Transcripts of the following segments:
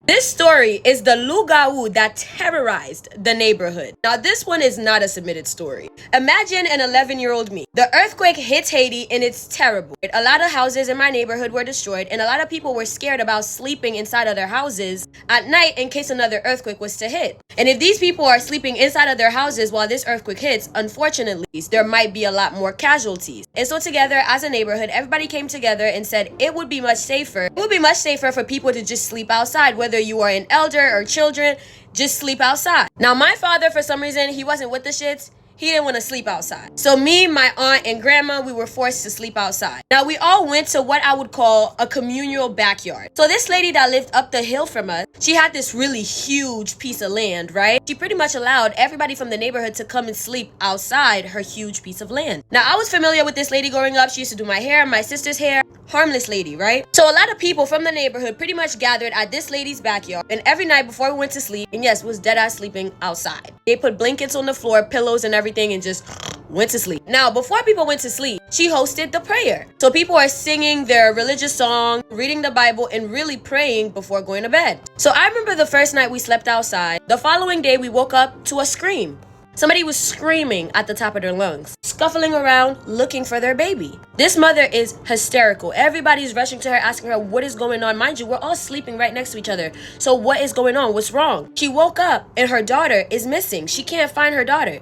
This story is the Lugau that terrorized the neighborhood. Now, this one is not a submitted story. Imagine an 11-year-old me. The earthquake hits Haiti and it's terrible. A lot of houses in my neighborhood were destroyed and a lot of people were scared about sleeping inside of their houses at night in case another earthquake was to hit. And if these people are sleeping inside of their houses while this earthquake hits, unfortunately, there might be a lot more casualties. And so together as a neighborhood, everybody came together and said it would be much safer. It would be much safer for people to just sleep outside, whether you are an elder or children, just sleep outside. Now, my father, for some reason, he wasn't with the shits. He didn't want to sleep outside. So me, my aunt, and grandma, we were forced to sleep outside. Now, we all went to what I would call a communal backyard. So this lady that lived up the hill from us, she had this really huge piece of land, right? She pretty much allowed everybody from the neighborhood to come and sleep outside her huge piece of land. Now, I was familiar with this lady growing up. She used to do my hair, my sister's hair. Harmless lady, right? So a lot of people from the neighborhood pretty much gathered at this lady's backyard, and every night before we went to sleep, and yes, was dead ass sleeping outside. They put blankets on the floor, pillows and everything, and just went to sleep. Now, before people went to sleep, she hosted the prayer. So people are singing their religious song, reading the Bible, and really praying before going to bed. So I remember the first night we slept outside. The following day, we woke up to a scream. Somebody was screaming at the top of their lungs, scuffling around, looking for their baby. This mother is hysterical. Everybody's rushing to her, asking her what is going on. Mind you, we're all sleeping right next to each other. So what is going on? What's wrong? She woke up and her daughter is missing. She can't find her daughter.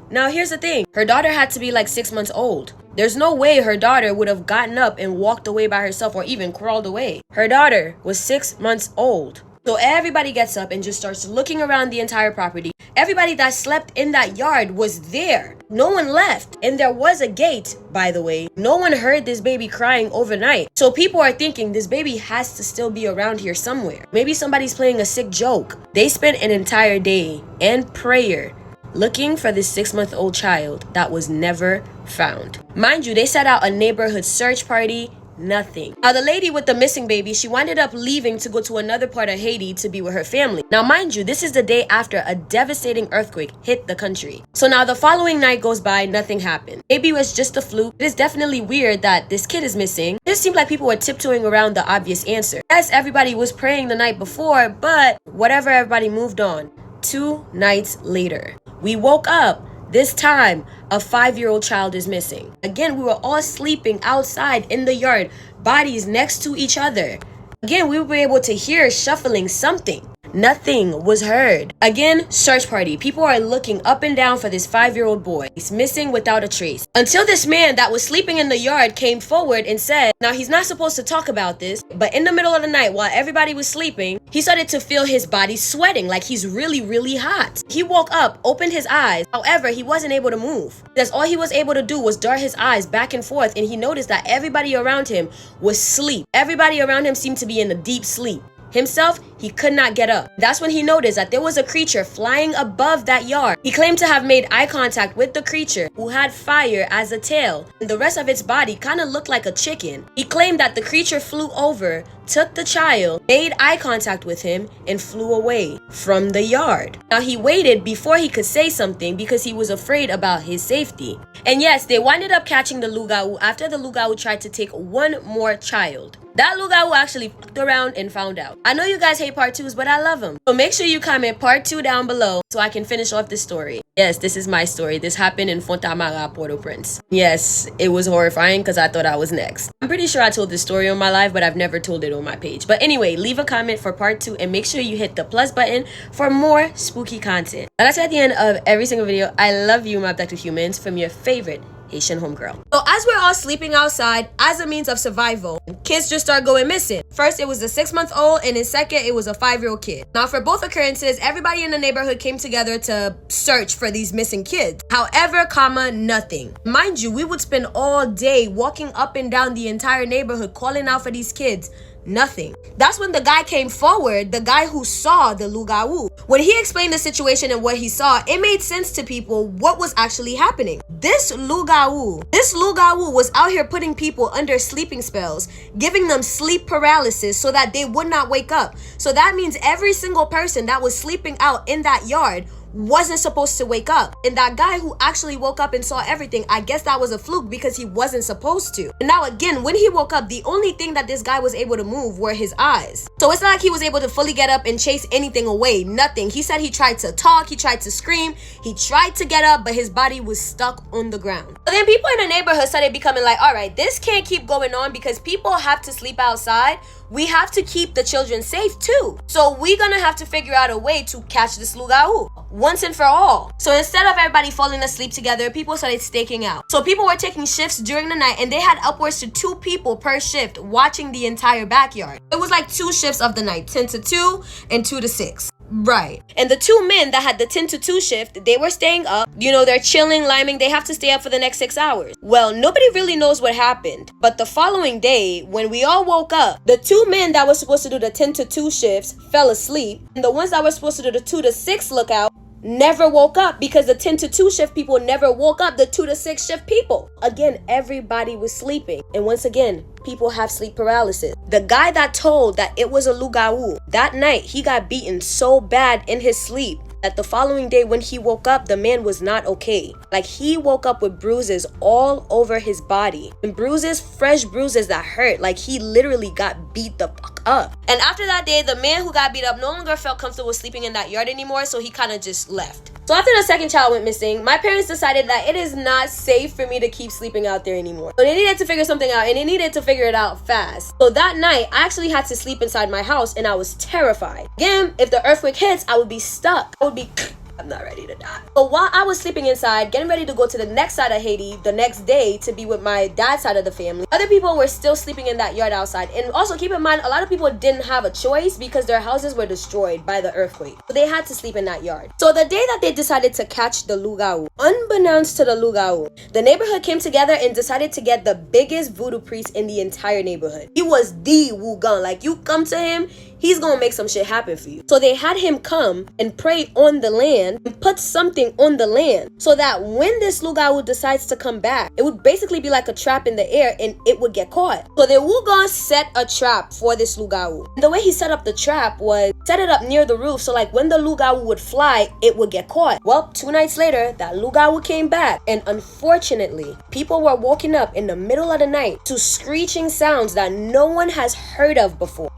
Now, here's the thing. Her daughter had to be like 6 months old. There's no way her daughter would have gotten up and walked away by herself or even crawled away. Her daughter was 6 months old. So everybody gets up and just starts looking around the entire property. Everybody that slept in that yard was there. No one left. And there was a gate, by the way. No one heard this baby crying overnight. So people are thinking this baby has to still be around here somewhere. Maybe somebody's playing a sick joke. They spent an entire day and prayer looking for this 6-month-old child that was never found. Mind you, they set out a neighborhood search party. Nothing. Now, the lady with the missing baby, she winded up leaving to go to another part of Haiti to be with her family. Now, mind you, this is the day after a devastating earthquake hit the country. So now the following night goes by, nothing happened. Maybe it was just a fluke. It is definitely weird that this kid is missing. It just seemed like people were tiptoeing around the obvious answer. Yes, everybody was praying the night before, but whatever, everybody moved on. 2 nights later, we woke up. This time, a 5-year-old child is missing. Again, we were all sleeping outside in the yard, bodies next to each other. Again, we were able to hear shuffling something. Nothing was heard. Again, search party. People are looking up and down for this 5-year-old boy. He's missing without a trace. Until this man that was sleeping in the yard came forward and said, now he's not supposed to talk about this, but in the middle of the night while everybody was sleeping, he started to feel his body sweating like he's really, really hot. He woke up, opened his eyes. However, he wasn't able to move. That's all he was able to do was dart his eyes back and forth, and he noticed that everybody around him was asleep. Everybody around him seemed to be in a deep sleep. Himself, he could not get up. That's when he noticed that there was a creature flying above that yard. He claimed to have made eye contact with the creature, who had fire as a tail, and the rest of its body kind of looked like a chicken. He claimed that the creature flew over, took the child, made eye contact with him, and flew away from the yard. Now, he waited before he could say something because he was afraid about his safety. And yes, they winded up catching the Lugau after the Lugau tried to take one more child. That Lugau actually fucked around and found out. I know you guys hate part 2s, but I love them. So make sure you comment part 2 down below so I can finish off this story. Yes, this is my story. This happened in Fontamara, Port-au-Prince. Yes, it was horrifying because I thought I was next. I'm pretty sure I told this story on my live, but I've never told it on my page. But anyway, leave a comment for part 2 and make sure you hit the plus button for more spooky content. And that's at the end of every single video. I love you, my abducted humans, from your favorite Haitian homegirl. So as we're all sleeping outside as a means of survival, kids just start going missing. First, it was a 6-month-old, and then second, it was a 5-year-old kid. Now, for both occurrences, everybody in the neighborhood came together to search for these missing kids. However, nothing. Mind you, we would spend all day walking up and down the entire neighborhood calling out for these kids. Nothing. That's when the guy came forward, the guy who saw the Lugau. When he explained the situation and what he saw, it made sense to people what was actually happening. This Lugau was out here putting people under sleeping spells, giving them sleep paralysis so that they would not wake up. So that means every single person that was sleeping out in that yard wasn't supposed to wake up. And that guy who actually woke up and saw everything, I guess that was a fluke because he wasn't supposed to. And now again, when he woke up, the only thing that this guy was able to move were his eyes. So it's not like he was able to fully get up and chase anything away, nothing. He said he tried to talk, he tried to scream, he tried to get up, but his body was stuck on the ground. So then people in the neighborhood started becoming like, all right, this can't keep going on because people have to sleep outside. We have to keep the children safe too. So we're gonna have to figure out a way to catch this lugau once and for all. So instead of everybody falling asleep together, people started staking out. So people were taking shifts during the night and they had upwards to 2 people per shift watching the entire backyard. It was like 2 shifts of the night, 10 to 2 and 2 to 6. Right. And the 2 men that had the 10 to 2 shift, they were staying up. You know, they're chilling, liming. They have to stay up for the next 6 hours. Well, nobody really knows what happened. But the following day, when we all woke up, the 2 men that were supposed to do the 10 to 2 shifts fell asleep. And the ones that were supposed to do the 2 to 6 lookout never woke up because the 10 to 2 shift people never woke up the 2 to 6 shift people. Again, everybody was sleeping. And once again, people have sleep paralysis. The guy that told that it was a lugau, that night he got beaten so bad in his sleep that the following day when he woke up, the man was not okay. Like, he woke up with bruises all over his body. And bruises, fresh bruises that hurt. Like, he literally got beat the fuck up. And after that day, the man who got beat up no longer felt comfortable sleeping in that yard anymore, so he kind of just left. So after the second child went missing, my parents decided that it is not safe for me to keep sleeping out there anymore. So they needed to figure something out, and they needed to figure it out fast. So that night, I actually had to sleep inside my house, and I was terrified. Again, if the earthquake hits, I would be stuck. I would be... I'm not ready to die. But while I was sleeping inside, getting ready to go to the next side of Haiti the next day to be with my dad's side of the family, other people were still sleeping in that yard outside. And also keep in mind, a lot of people didn't have a choice because their houses were destroyed by the earthquake. So they had to sleep in that yard. So the day that they decided to catch the lugau, unbeknownst to the lugau, the neighborhood came together and decided to get the biggest voodoo priest in the entire neighborhood. He was the Wugan. Like, you come to him, he's gonna make some shit happen for you. So they had him come and pray on the land and put something on the land so that when this lugau decides to come back, it would basically be like a trap in the air and it would get caught. So the Wugan set a trap for this lugau. And the way he set up the trap was set it up near the roof so like when the lugau would fly, it would get caught. Well, 2 nights later, that lugau came back, and unfortunately, people were waking up in the middle of the night to screeching sounds that no one has heard of before.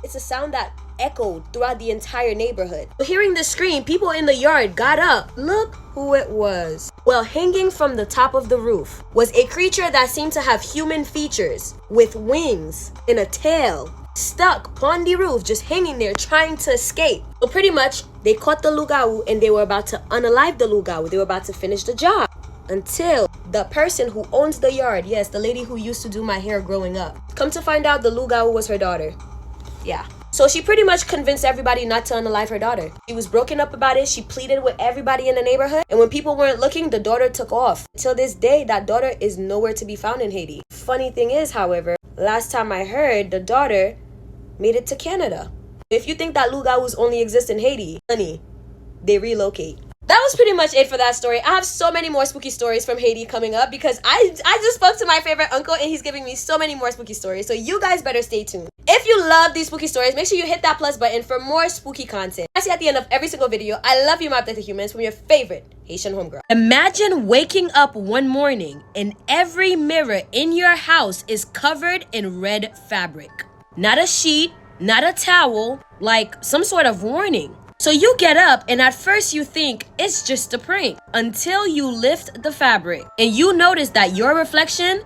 It's a sound that echoed throughout the entire neighborhood. Hearing the scream, people in the yard got up. Look who it was. Well, hanging from the top of the roof was a creature that seemed to have human features with wings and a tail, stuck on the roof, just hanging there trying to escape. So pretty much, they caught the lugau and they were about to unalive the lugau. They were about to finish the job. Until the person who owns the yard, yes, the lady who used to do my hair growing up, come to find out the lugau was her daughter. Yeah. So she pretty much convinced everybody not to unalive her daughter. She was broken up about it. She pleaded with everybody in the neighborhood. And when people weren't looking, the daughter took off. Till this day, that daughter is nowhere to be found in Haiti. Funny thing is, however, last time I heard, the daughter made it to Canada. If you think that lugau's only exist in Haiti, honey, they relocate. That was pretty much it for that story. I have so many more spooky stories from Haiti coming up because I just spoke to my favorite uncle and he's giving me so many more spooky stories. So you guys better stay tuned. If you love these spooky stories, make sure you hit that plus button for more spooky content. I see at the end of every single video. I love you, my abducted humans, from your favorite Haitian homegirl. Imagine waking up one morning and every mirror in your house is covered in red fabric. Not a sheet, not a towel, like some sort of warning. So you get up and at first you think it's just a prank until you lift the fabric and you notice that your reflection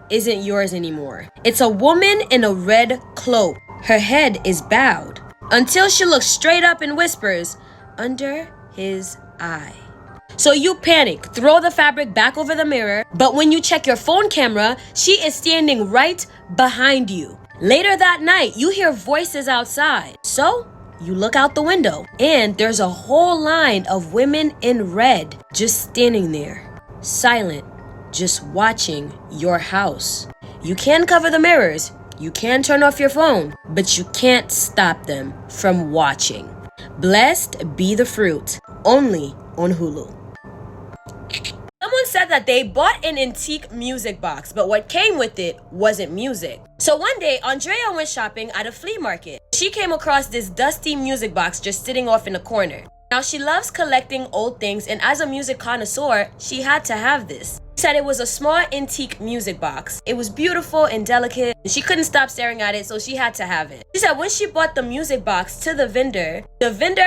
isn't yours anymore. It's a woman in a red cloak. Her head is bowed until she looks straight up and whispers, "Under his eye." So you panic, throw the fabric back over the mirror, but when you check your phone camera, she is standing right behind you. Later that night, you hear voices outside. So you look out the window and there's a whole line of women in red just standing there, silent, just watching your house. You can cover the mirrors, you can turn off your phone, but you can't stop them from watching. Blessed be the fruit, only on Hulu. Someone said that they bought an antique music box, but what came with it wasn't music. So one day, Andrea went shopping at a flea market. She came across this dusty music box just sitting off in a corner. Now, she loves collecting old things, and as a music connoisseur, she had to have this. She said it was a small antique music box. It was beautiful and delicate, and she couldn't stop staring at it, so she had to have it. She said when she bought the music box to the vendor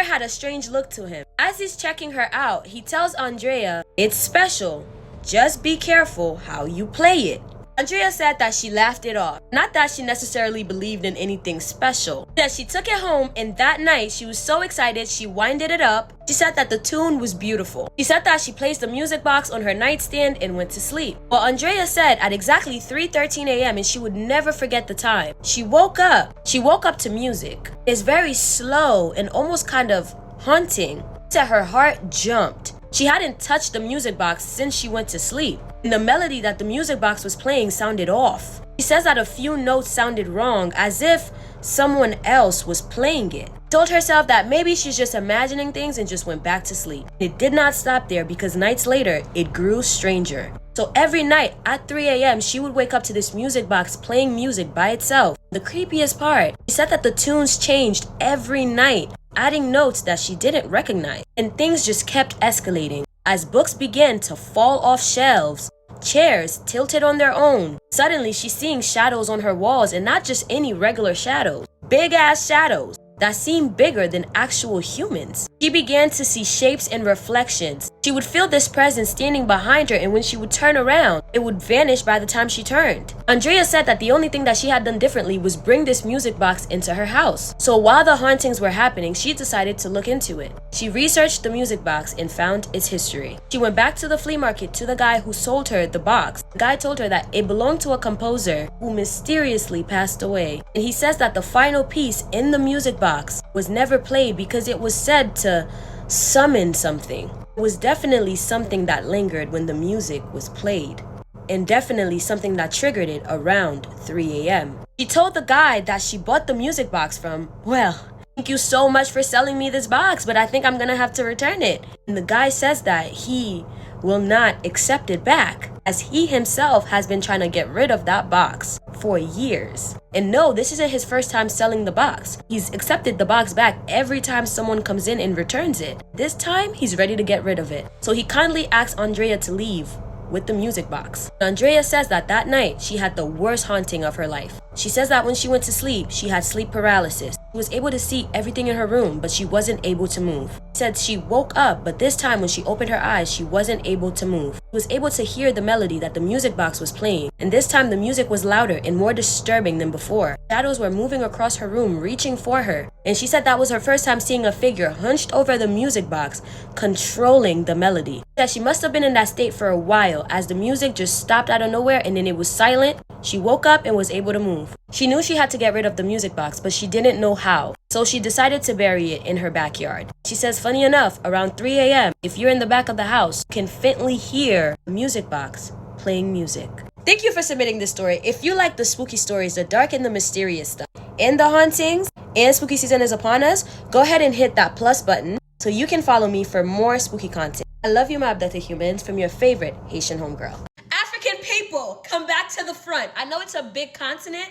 had a strange look to him. As he's checking her out, he tells Andrea, "It's special. Just be careful how you play it." Andrea said that she laughed it off. Not that she necessarily believed in anything special. That she took it home, and that night she was so excited she winded it up. She said that the tune was beautiful. She said that she placed the music box on her nightstand and went to sleep. Well, Andrea said at exactly 3:13 a.m. and she would never forget the time. She woke up. She woke up to music. It's very slow and almost kind of haunting. She said her heart jumped. She hadn't touched the music box since she went to sleep, and the melody that the music box was playing sounded off. She says that a few notes sounded wrong, as if someone else was playing it. She told herself that maybe she's just imagining things and just went back to sleep. It did not stop there because nights later, it grew stranger. So every night at 3 a.m., she would wake up to this music box playing music by itself. The creepiest part, she said that the tunes changed every night, adding notes that she didn't recognize, and things just kept escalating. As books began to fall off shelves, chairs tilted on their own. Suddenly, she's seeing shadows on her walls, and not just any regular shadows, big ass shadows that seemed bigger than actual humans. She began to see shapes and reflections. She would feel this presence standing behind her, and when she would turn around, it would vanish by the time she turned. Andrea said that the only thing that she had done differently was bring this music box into her house. So while the hauntings were happening, she decided to look into it. She researched the music box and found its history. She went back to the flea market to the guy who sold her the box. The guy told her that it belonged to a composer who mysteriously passed away. And he says that the final piece in the music box was never played because it was said to summon something. It was definitely something that lingered when the music was played, and definitely something that triggered it around 3 a.m. She told the guy that she bought the music box from, "Well, thank you so much for selling me this box, but I think I'm gonna have to return it." And the guy says that he will not accept it back, as he himself has been trying to get rid of that box for years. And no, this isn't his first time selling the box. He's accepted the box back every time someone comes in and returns it. This time, he's ready to get rid of it. So he kindly asks Andrea to leave with the music box. Andrea says that that night, she had the worst haunting of her life. She says that when she went to sleep, she had sleep paralysis. She was able to see everything in her room, but she wasn't able to move. She said she woke up, but this time when she opened her eyes, she wasn't able to move. She was able to hear the melody that the music box was playing, and this time the music was louder and more disturbing than before. Shadows were moving across her room, reaching for her, and she said that was her first time seeing a figure hunched over the music box, controlling the melody. She said she must have been in that state for a while, as the music just stopped out of nowhere and then it was silent. She woke up and was able to move. She knew she had to get rid of the music box, but she didn't know how. So she decided to bury it in her backyard. She says, funny enough, around 3 a.m., if you're in the back of the house, you can faintly hear the music box playing music. Thank you for submitting this story. If you like the spooky stories, the dark and the mysterious stuff, and the hauntings, and spooky season is upon us, go ahead and hit that plus button so you can follow me for more spooky content. I love you, my abducted humans, from your favorite Haitian homegirl. African people, come back to the front. I know it's a big continent,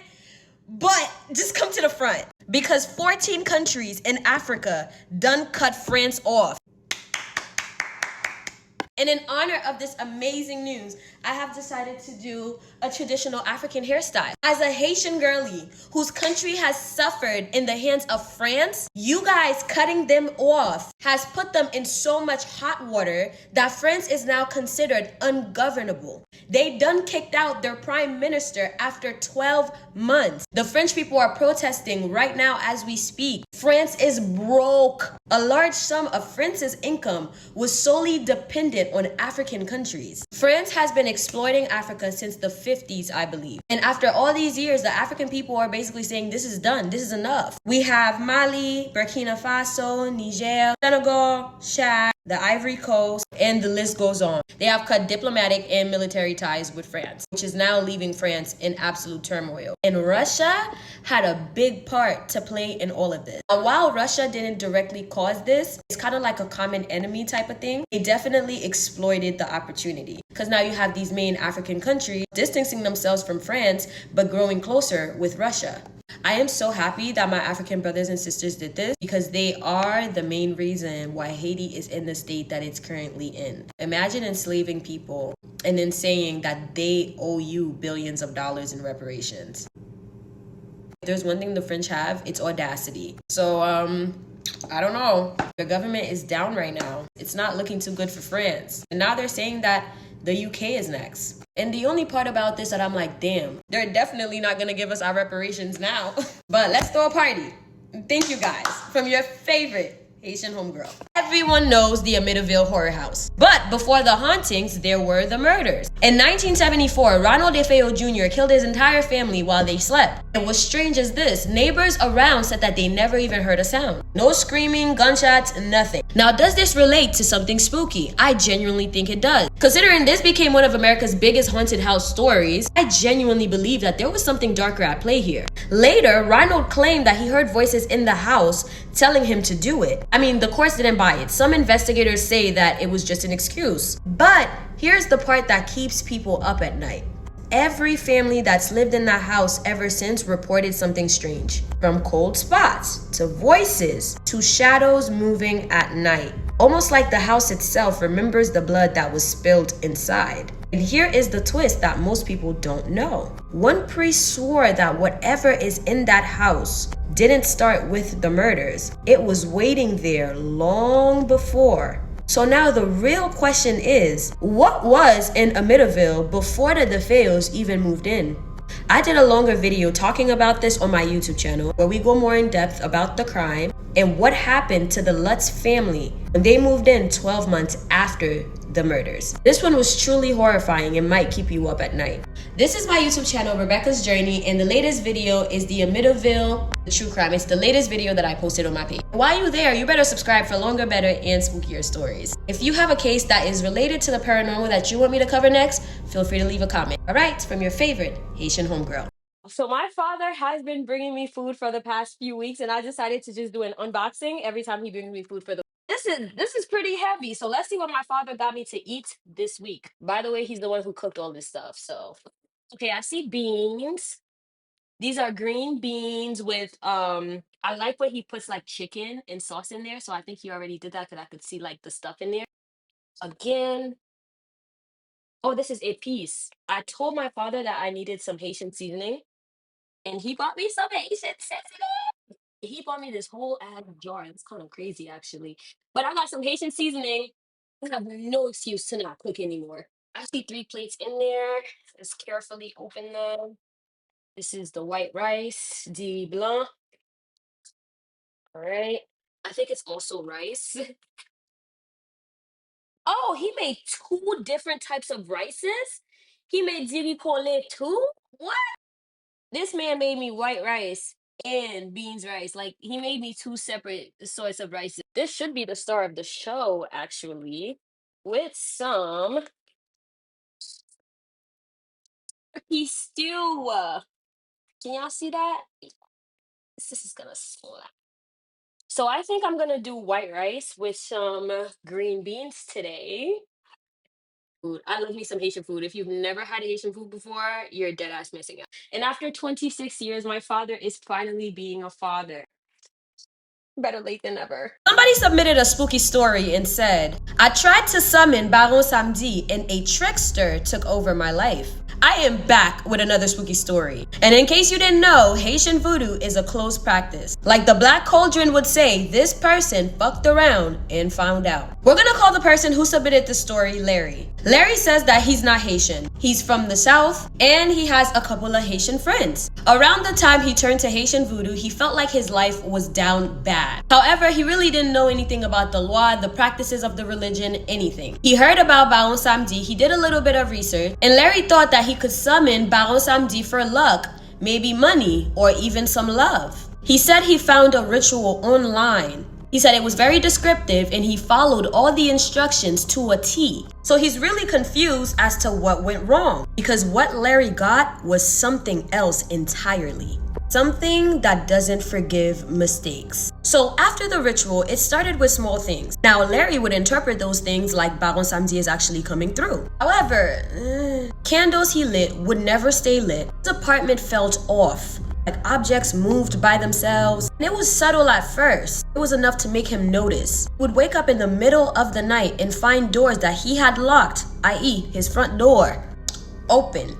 but just come to the front, because 14 countries in Africa done cut France off. And in honor of this amazing news, I have decided to do a traditional African hairstyle. As a Haitian girlie whose country has suffered in the hands of France, you guys cutting them off has put them in so much hot water that France is now considered ungovernable. They done kicked out their prime minister after 12 months. The French people are protesting right now as we speak. France is broke. A large sum of France's income was solely dependent on African countries. France has been exploiting Africa since the 50s, I believe. And after all these years, the African people are basically saying this is done, this is enough. We have Mali, Burkina Faso, Niger, Senegal, Chad, the Ivory Coast, and the list goes on. They have cut diplomatic and military ties with France, which is now leaving France in absolute turmoil. And Russia had a big part to play in all of this. Now, while Russia didn't directly cause this, it's kind of like a common enemy type of thing. They definitely exploited the opportunity. Because now you have these main African countries distancing themselves from France, but growing closer with Russia. I am so happy that my African brothers and sisters did this because they are the main reason why Haiti is in the state that it's currently in. Imagine enslaving people and then saying that they owe you billions of dollars in reparations. If there's one thing the French have, it's audacity. So, I don't know. The government is down right now. It's not looking too good for France. And now they're saying that the UK is next. And the only part about this that I'm like, damn, they're definitely not gonna give us our reparations now. But let's throw a party. Thank you guys from your favorite Haitian homegirl. Everyone knows the Amityville horror house. But before the hauntings, there were the murders. In 1974, Ronald DeFeo Jr. killed his entire family while they slept. And what's strange is this, neighbors around said that they never even heard a sound. No screaming, gunshots, nothing. Now, does this relate to something spooky? I genuinely think it does. Considering this became one of America's biggest haunted house stories, I genuinely believe that there was something darker at play here. Later, Ronald claimed that he heard voices in the house telling him to do it. I mean, the courts didn't buy it. Some investigators say that it was just an excuse. But here's the part that keeps people up at night. Every family that's lived in that house ever since reported something strange. From cold spots, to voices, to shadows moving at night. Almost like the house itself remembers the blood that was spilled inside. And here is the twist that most people don't know. One priest swore that whatever is in that house didn't start with the murders. It was waiting there long before. So now the real question is, what was in Amityville before the DeFeos even moved in? I did a longer video talking about this on my YouTube channel where we go more in depth about the crime and what happened to the Lutz family when they moved in 12 months after the murders. This one was truly horrifying and might keep you up at night. This is my YouTube channel, Rebecca's Journey, and the latest video is the Amityville true crime. It's the latest video that I posted on my page. While you're there, you better subscribe for longer, better, and spookier stories. If you have a case that is related to the paranormal that you want me to cover next, feel free to leave a comment. All right, from your favorite Haitian homegirl. So my father has been bringing me food for the past few weeks, and I decided to just do an unboxing every time he brings me food for the This is pretty heavy, so let's see what my father got me to eat this week. By the way, he's the one who cooked all this stuff, so. Okay, I see beans. These are green beans with, I like when he puts like chicken and sauce in there, so I think he already did that because I could see like the stuff in there. Again, oh, this is a piece. I told my father that I needed some Haitian seasoning, and he bought me some Haitian seasoning. He bought me this whole ass jar. It's kind of crazy, actually. But I got some Haitian seasoning. I have no excuse to not cook anymore. I see 3 plates in there. Let's carefully open them. This is the white rice, di blanc. All right. I think it's also rice. Oh, he made 2 different types of rices? He made di cole too? What? This man made me white rice and beans rice. Like, he made me 2 separate sorts of rices. This should be the star of the show, actually, with some turkey stew. Can y'all see that? This is gonna slap. So I think I'm gonna do white rice with some green beans today. Food. I love me some Haitian food. If you've never had Haitian food before, you're dead ass missing out. And after 26 years, my father is finally being a father. Better late than never. Somebody submitted a spooky story and said, I tried to summon Baron Samedi and a trickster took over my life. I am back with another spooky story. And in case you didn't know, Haitian voodoo is a closed practice. Like the Black Cauldron would say, this person fucked around and found out. We're gonna call the person who submitted the story Larry. Larry says that he's not Haitian. He's from the South and he has a couple of Haitian friends. Around the time he turned to Haitian voodoo, he felt like his life was down bad. However, he really didn't know anything about the law, the practices of the religion, anything. He heard about Baron Samedi, he did a little bit of research, and Larry thought that he could summon Baron Samedi for luck, maybe money, or even some love. He said he found a ritual online. He said it was very descriptive and he followed all the instructions to a T. So he's really confused as to what went wrong because what Larry got was something else entirely. Something that doesn't forgive mistakes. So after the ritual, it started with small things. Now Larry would interpret those things like Baron Samedi is actually coming through. However, candles he lit would never stay lit. His apartment felt off, like objects moved by themselves. And it was subtle at first. It was enough to make him notice. He would wake up in the middle of the night and find doors that he had locked, i.e. his front door, open,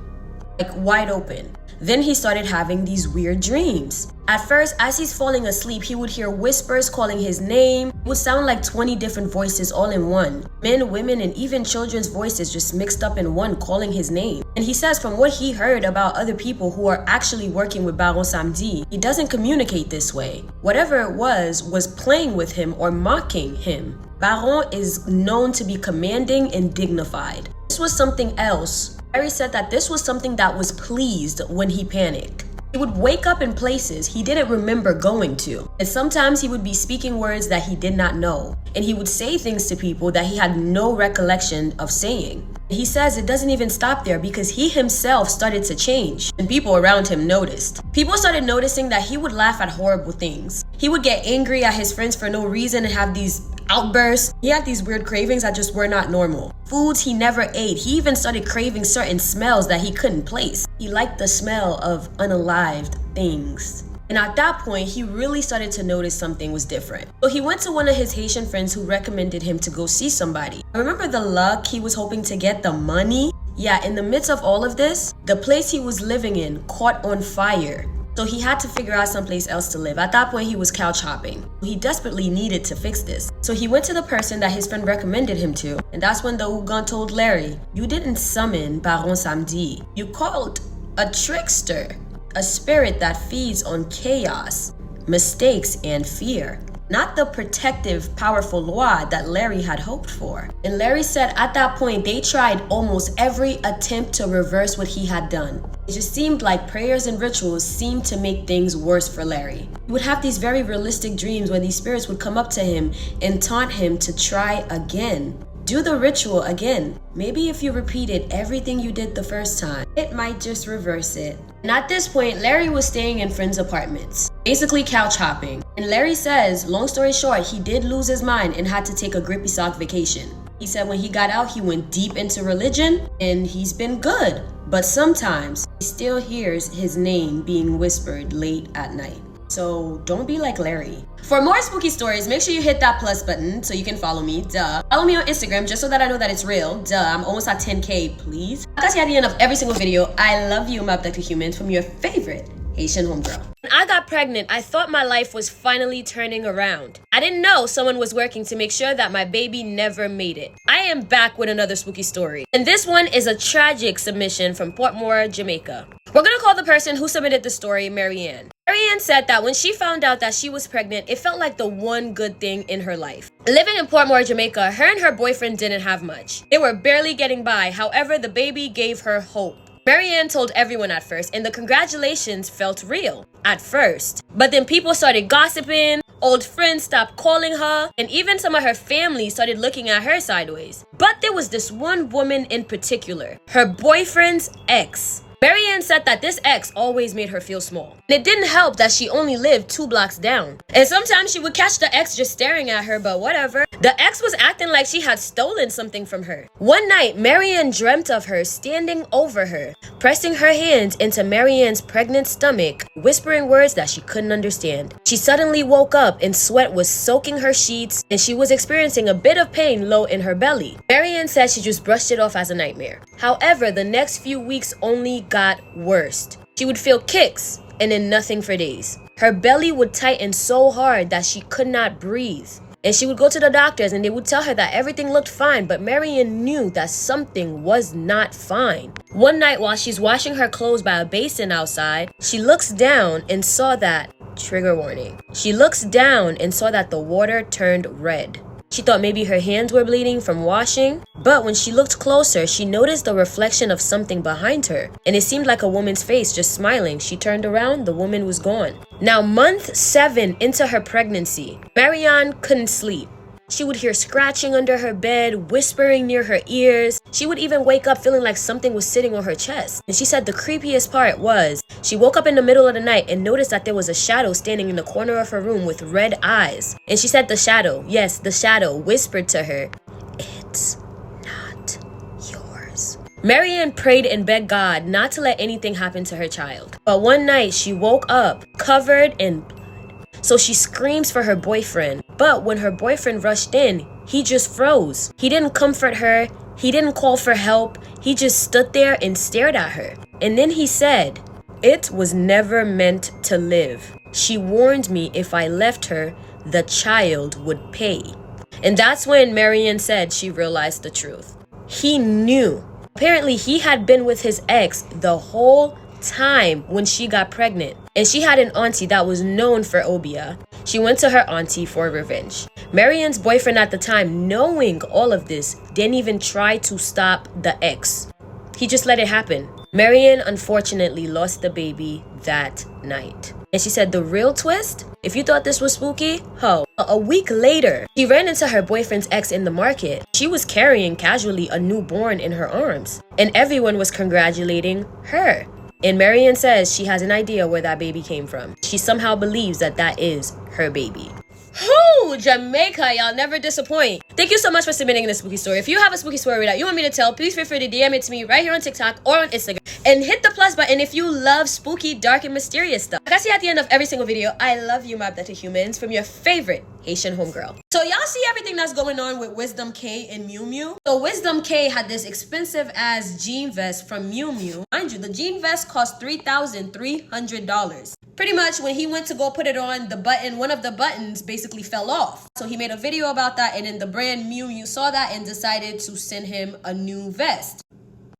like wide open. Then he started having these weird dreams. At first, as he's falling asleep, he would hear whispers calling his name. It would sound like 20 different voices all in one. Men, women, and even children's voices just mixed up in one calling his name. And he says from what he heard about other people who are actually working with Baron Samedi, he doesn't communicate this way. Whatever it was playing with him or mocking him. Baron is known to be commanding and dignified. This was something else. Larry said that this was something that was pleased when he panicked. He would wake up in places he didn't remember going to. And sometimes he would be speaking words that he did not know. And he would say things to people that he had no recollection of saying. He says it doesn't even stop there because he himself started to change. And people around him noticed. People started noticing that he would laugh at horrible things. He would get angry at his friends for no reason and have these outbursts. He had these weird cravings that just were not normal. Foods he never ate. He even started craving certain smells that he couldn't place. He liked the smell of unalived things. And at that point, he really started to notice something was different. So he went to one of his Haitian friends who recommended him to go see somebody. Remember the luck he was hoping to get, the money? Yeah, in the midst of all of this, the place he was living in caught on fire. So he had to figure out someplace else to live. At that point, he was couch hopping. He desperately needed to fix this. So he went to the person that his friend recommended him to. And that's when the Ougan told Larry, "You didn't summon Baron Samedi. You called a trickster, a spirit that feeds on chaos, mistakes, and fear. Not the protective, powerful Loi that Larry had hoped for." And Larry said at that point, they tried almost every attempt to reverse what he had done. It just seemed like prayers and rituals seemed to make things worse for Larry. He would have these very realistic dreams where these spirits would come up to him and taunt him to try again. Do the ritual again. Maybe if you repeated everything you did the first time, it might just reverse it. And at this point, Larry was staying in friends' apartments, basically couch hopping. And Larry says, long story short, he did lose his mind and had to take a grippy sock vacation. He said when he got out, he went deep into religion and he's been good. But sometimes he still hears his name being whispered late at night. So don't be like Larry. For more spooky stories, make sure you hit that plus button so you can follow me, duh. Follow me on Instagram just so that I know that it's real, duh. I'm almost at 10K, please. That's at the end of every single video. I love you, my abducted humans, from your favorite Haitian homegirl. When I got pregnant, I thought my life was finally turning around. I didn't know someone was working to make sure that my baby never made it. I am back with another spooky story. And this one is a tragic submission from Portmore, Jamaica. We're gonna call the person who submitted the story Marianne. Marianne said that when she found out that she was pregnant, it felt like the one good thing in her life. Living in Portmore, Jamaica, her and her boyfriend didn't have much. They were barely getting by. However, the baby gave her hope. Marianne told everyone at first, and the congratulations felt real at first. But then people started gossiping, old friends stopped calling her, and even some of her family started looking at her sideways. But there was this one woman in particular, her boyfriend's ex. Marianne said that this ex always made her feel small. And it didn't help that she only lived 2 blocks down. And sometimes she would catch the ex just staring at her, but whatever. The ex was acting like she had stolen something from her. One night, Marianne dreamt of her standing over her, pressing her hands into Marianne's pregnant stomach, whispering words that she couldn't understand. She suddenly woke up and sweat was soaking her sheets, and she was experiencing a bit of pain low in her belly. Marianne said she just brushed it off as a nightmare. However, the next few weeks only got worse. She would feel kicks and then nothing for days. Her belly would tighten so hard that she could not breathe. And she would go to the doctors and they would tell her that everything looked fine, but Marianne knew that something was not fine. One night while she's washing her clothes by a basin outside, she looks down and saw that, trigger warning, she looks down and saw that the water turned red. She thought maybe her hands were bleeding from washing, but when she looked closer, she noticed the reflection of something behind her, and it seemed like a woman's face just smiling. She turned around, the woman was gone. Now, month 7 into her pregnancy, Marianne couldn't sleep. She would hear scratching under her bed, whispering near her ears, She would even wake up feeling like something was sitting on her chest. And she said the creepiest part was, she woke up in the middle of the night and noticed that there was a shadow standing in the corner of her room with red eyes. And she said the shadow, yes, the shadow, whispered to her, "It's not yours." Marianne prayed and begged God not to let anything happen to her child. But one night she woke up covered in blood. So she screams for her boyfriend. But when her boyfriend rushed in, he just froze. He didn't comfort her. He didn't call for help. He just stood there and stared at her. And then he said, "It was never meant to live. She warned me if I left her, the child would pay." And that's when Marianne said she realized the truth. He knew. Apparently, he had been with his ex the whole time when she got pregnant. And she had an auntie that was known for Obeah. She went to her auntie for revenge. Marianne's boyfriend at the time, knowing all of this, didn't even try to stop the ex. He just let it happen. Marianne unfortunately lost the baby that night. And she said the real twist, if you thought this was spooky, a week later, she ran into her boyfriend's ex in the market. She was carrying casually a newborn in her arms, and everyone was congratulating her. And Marianne says she has an idea where that baby came from. She somehow believes that that is her baby. Whoo, Jamaica, y'all never disappoint. Thank you so much for submitting this spooky story. If you have a spooky story that you want me to tell, please feel free to DM it to me right here on TikTok or on Instagram. And hit the plus button if you love spooky, dark, and mysterious stuff. Like I say at the end of every single video, I love you, my better humans, from your favorite Haitian homegirl. So y'all see everything that's going on with Wisdom K and Mew Mew? So Wisdom K had this expensive ass jean vest from Mew Mew. Mind you, the jean vest cost $3,300. Pretty much when he went to go put it on, one of the buttons basically fell off. So he made a video about that, and then the brand Mew Mew saw that and decided to send him a new vest.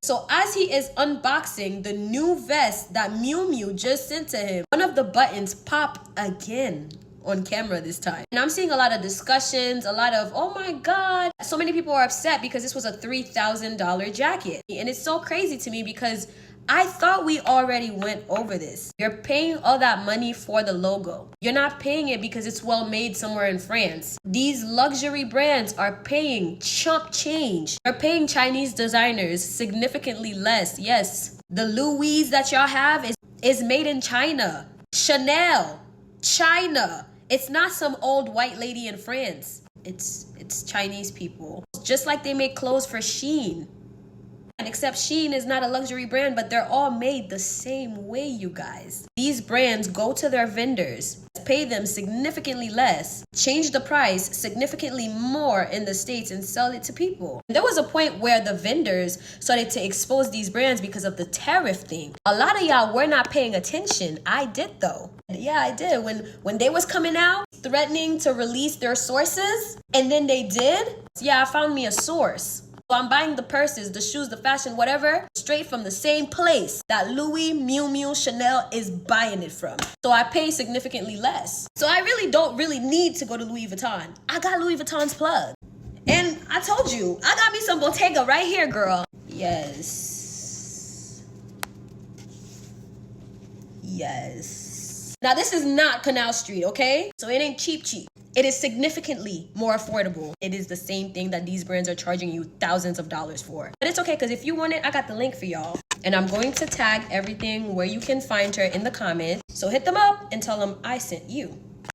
So as he is unboxing the new vest that Mew Mew just sent to him, one of the buttons pop again on camera this time. And I'm seeing a lot of discussions, a lot of, oh my God. So many people are upset because this was a $3,000 jacket. And it's so crazy to me because I thought we already went over this. You're paying all that money for the logo. You're not paying it because it's well made somewhere in France. These luxury brands are paying chump change. They're paying Chinese designers significantly less. Yes, the Louis that y'all have is made in China. Chanel, China. It's not some old white lady in France. It's Chinese people. Just like they make clothes for Shein. And except Shein is not a luxury brand, but they're all made the same way, you guys. These brands go to their vendors, pay them significantly less, change the price significantly more in the States, and sell it to people. There was a point where the vendors started to expose these brands because of the tariff thing. A lot of y'all were not paying attention. I did though. Yeah, I did. When they was coming out, threatening to release their sources, and then they did, yeah, I found me a source. So I'm buying the purses, the shoes, the fashion, whatever, straight from the same place that Louis, Mew Mew, Chanel is buying it from. So I pay significantly less. So I really don't need to go to Louis Vuitton. I got Louis Vuitton's plug. And I told you, I got me some Bottega right here, girl. Yes. Yes. Now this is not Canal Street, okay? So it ain't cheap. It is significantly more affordable. It is the same thing that these brands are charging you thousands of dollars for. But it's okay, because if you want it, I got the link for y'all. And I'm going to tag everything where you can find her in the comments. So hit them up and tell them I sent you.